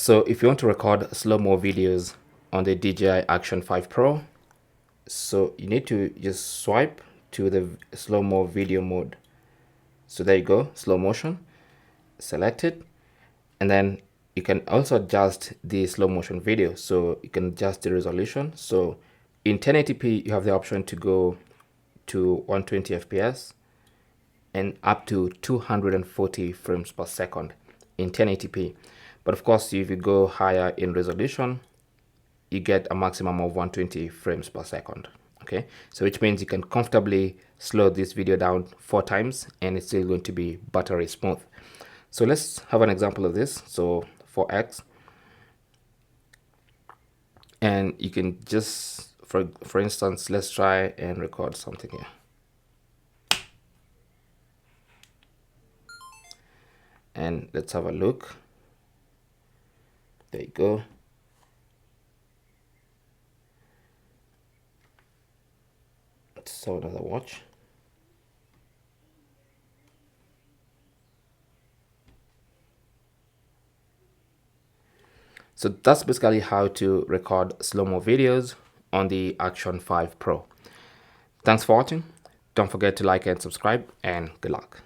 So if you want to record slow-mo videos on the DJI Action 5 Pro, so you need to just swipe to the slow-mo video mode. So there you go, slow motion, select it, and then you can also adjust the slow motion video. So you can adjust the resolution. So in 1080p, you have the option to go to 120 FPS and up to 240 frames per second in 1080p. But of course, if you go higher in resolution, you get a maximum of 120 frames per second. Okay, so which means you can comfortably slow this video down 4 times and it's still going to be buttery smooth. So let's have an example of this. So for X, and you can just, for instance, let's try and record something here. And let's have a look. There you go. Let's have another watch. So that's basically how to record slow-mo videos on the Action 5 Pro. Thanks for watching. Don't forget to like and subscribe, and good luck.